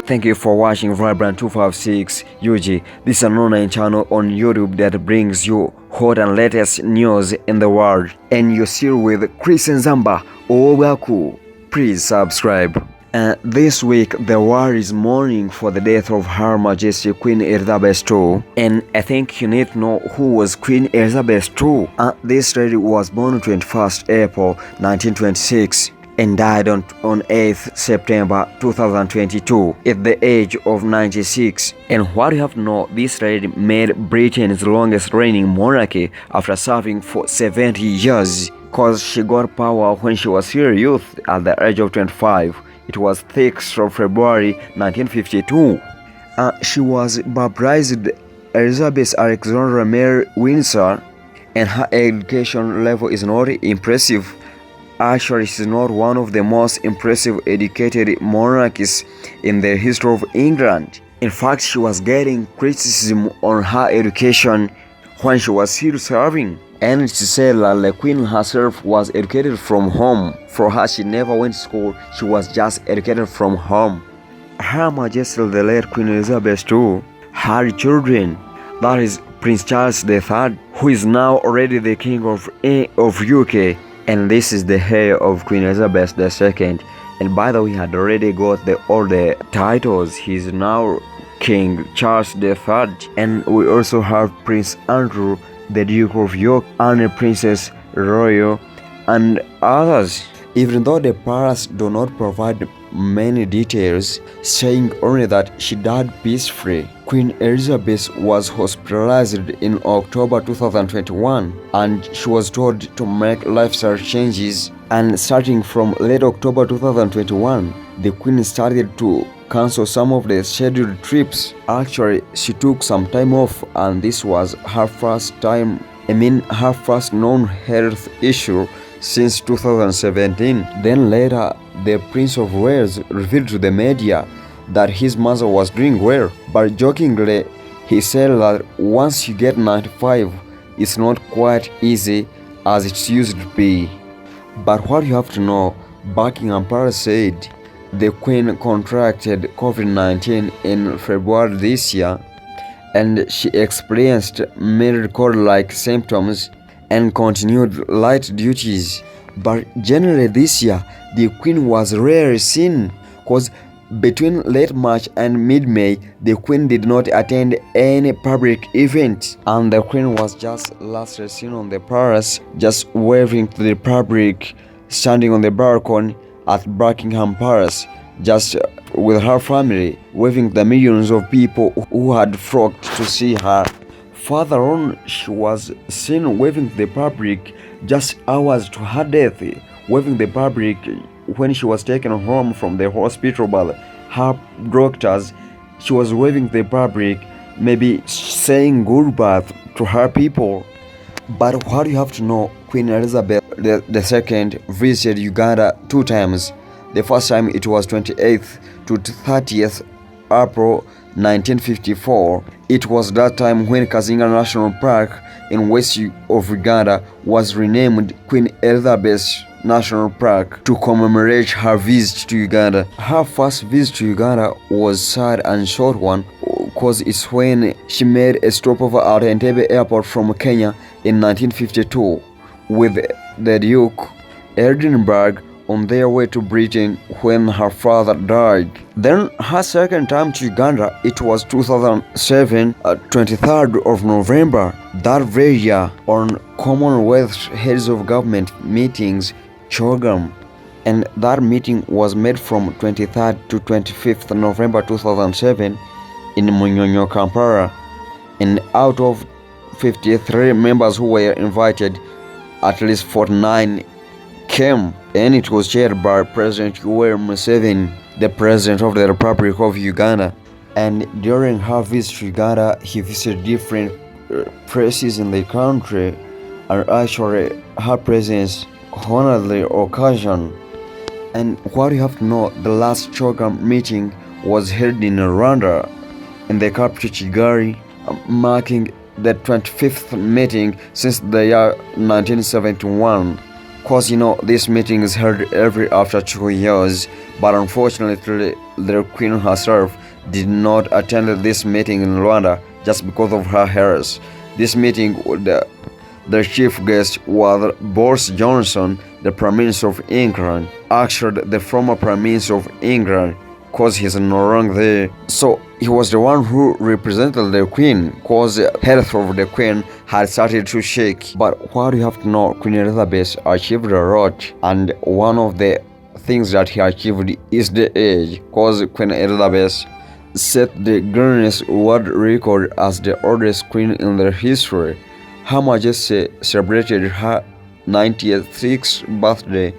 Thank you for watching Vibrant 256 UG. This is an online channel on YouTube that brings you hot and latest news in the world. And you're still with Chris Nzamba Owaku. Please subscribe. This week, the world is mourning for the death of Her Majesty Queen Elizabeth II. And I think you need to know who was Queen Elizabeth II. This lady was born on 21st April 1926 and died on 8th September 2022 at the age of 96. And what you have to know, this lady made Britain's longest reigning monarchy after serving for 70 years, because she got power when she was still a youth at the age of 25. It was 6th of February 1952. She was baptized Elizabeth Alexandra Mary Windsor, and her education level is not impressive. Actually, she is not one of the most impressive educated monarchs in the history of England. In fact, she was getting criticism on her education when she was still serving. And she said that the queen herself was educated from home. For her, she never went to school, she was just educated from home. Her Majesty the late Queen Elizabeth II had children, that is Prince Charles III, who is now already the king of UK. And this is the heir of Queen Elizabeth II. And by the way, he had already got all the titles. He's now King Charles III. And we also have Prince Andrew, the Duke of York, and Princess Royal, and others. Even though the palace do not provide many details, saying only that she died peacefully. Queen Elizabeth was hospitalized in October 2021, and she was told to make lifestyle changes. And starting from late October 2021, the Queen started to cancel some of the scheduled trips. Actually, she took some time off, and this was her first known health issue since 2017. Then later, the Prince of Wales revealed to the media that his mother was doing well, but jokingly, he said that once you get 95, it's not quite easy as it used to be. But what you have to know, Buckingham Palace said the Queen contracted COVID-19 in February this year, and she experienced mild cold-like symptoms and continued light duties. But generally this year, the Queen was rarely seen, because between late March and mid-May, the Queen did not attend any public event, and the Queen was just lastly seen on the palace, just waving to the public, standing on the balcony at Buckingham Palace, just with her family, waving to the millions of people who had flocked to see her. Further on, she was seen waving to the public just hours to her death, waving the public when she was taken home from the hospital by her doctors. She was waving to the public, maybe saying goodbye to her people. But what you have to know, Queen Elizabeth II visited Uganda 2 times. The first time it was 28th to 30th April 1954. It was that time when Kazinga National Park in west of Uganda was renamed Queen Elizabeth National Park to commemorate her visit to Uganda. Her first visit to Uganda was sad and short one, because it's when she made a stopover at Entebbe Airport from Kenya in 1952 with the Duke Edinburgh on their way to Britain when her father died. Then her second time to Uganda, it was 2007, 23rd of November, that very year, on Commonwealth Heads of Government meetings, CHOGM. And that meeting was made from 23rd to 25th November 2007 in Munyonyo, Kampala. And out of 53 members who were invited, at least 49 came, and it was chaired by President Yoweri Museveni, the President of the Republic of Uganda. And during her visit to Uganda, he visited different places in the country, and actually her presence honored the occasion. And what you have to know, the last CHOGM meeting was held in Rwanda, in the capital Kigali, marking the 25th meeting since the year 1971. Cause this meeting is held every after 2 years, but unfortunately the queen herself did not attend this meeting in Rwanda just because of her health. This meeting, the chief guest was Boris Johnson, the Prime Minister of England. Actually, the former Prime Minister of England, cause he's no longer there. So he was the one who represented the queen, cause the health of the queen had started to shake. But what you have to know, Queen Elizabeth achieved a lot, and one of the things that he achieved is the age, cause Queen Elizabeth set the Guinness World Record as the oldest queen in their history. Her Majesty celebrated her 96th birthday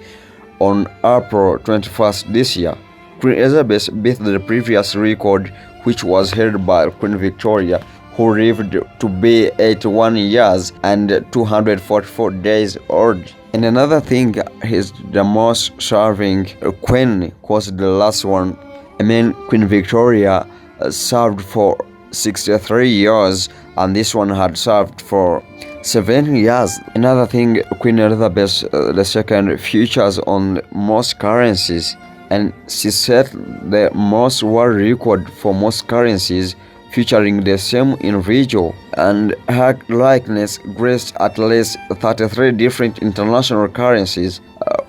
on April 21st this year. Queen Elizabeth beat the previous record, which was held by Queen Victoria, who lived to be 81 years and 244 days old. And another thing is the most serving queen was the last one. Queen Victoria served for 63 years, and this one had served for 7 years. Another thing, Queen Elizabeth II features on most currencies, and she set the most world record for most currencies featuring the same individual, and her likeness graced at least 33 different international currencies,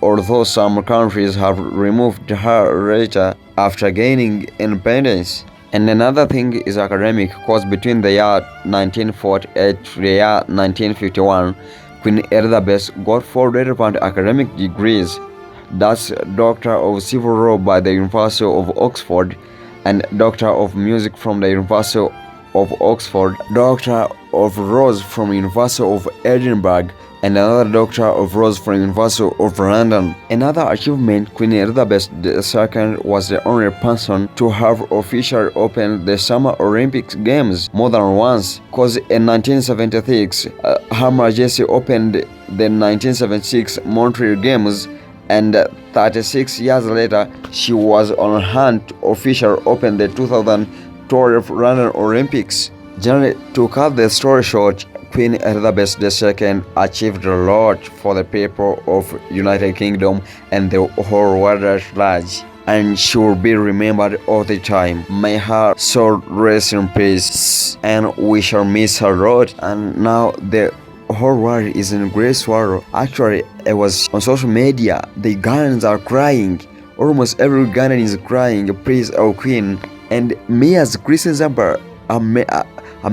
although some countries have removed her later after gaining independence. And another thing is academic, because between the year 1948 to the year 1951, Queen Elizabeth got 4 relevant academic degrees. That's Doctor of Civil Law by the University of Oxford, and Doctor of Music from the University of Oxford, Doctor of Laws from University of Edinburgh, and another Doctor of Laws from University of London. Another achievement, Queen Elizabeth II was the only person to have officially opened the Summer Olympic Games more than once, because in 1976, Her Majesty opened the 1976 Montreal Games, and 36 years later, she was on hand to officially open the 2012 London Olympics. Generally, to cut the story short, Queen Elizabeth II achieved a lot for the people of United Kingdom and the whole world at large, and she will be remembered all the time. May her soul rest in peace, and we shall miss her a lot. And now the whole world is in great sorrow. Actually, I was on social media, the Ghanaians are crying. Almost every Ghanaian is crying, praise our queen. And me as Christian Zampa, I'm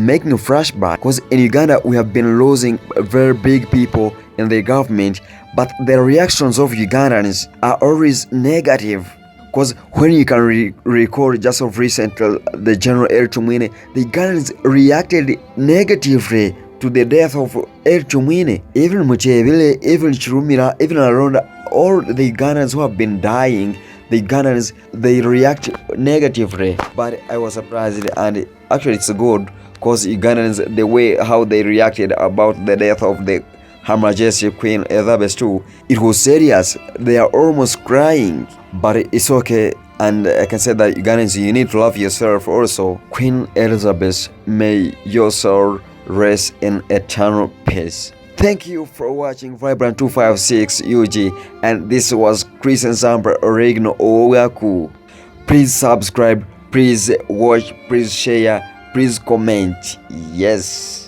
making a flashback, because in Uganda we have been losing very big people in the government, but the reactions of Ugandans are always negative. Because when you can recall just of recent the General El Tumwine, the Ugandans reacted negatively to the death of El Tumwine. Even Muchevile, even Chirumira, even around all the Ugandans who have been dying, the Ugandans, they react negatively. But I was surprised, and actually it's good, because Ugandans, the way how they reacted about the death of the Her Majesty Queen Elizabeth II, it was serious. They are almost crying, but it's okay. And I can say that Ugandans, you need to love yourself also. Queen Elizabeth, may your soul rest in eternal peace. Thank you for watching Vibrant 256 UG, and this was Christian Zampa Oregano Owaku. Please subscribe, please watch, please share, please comment. Yes.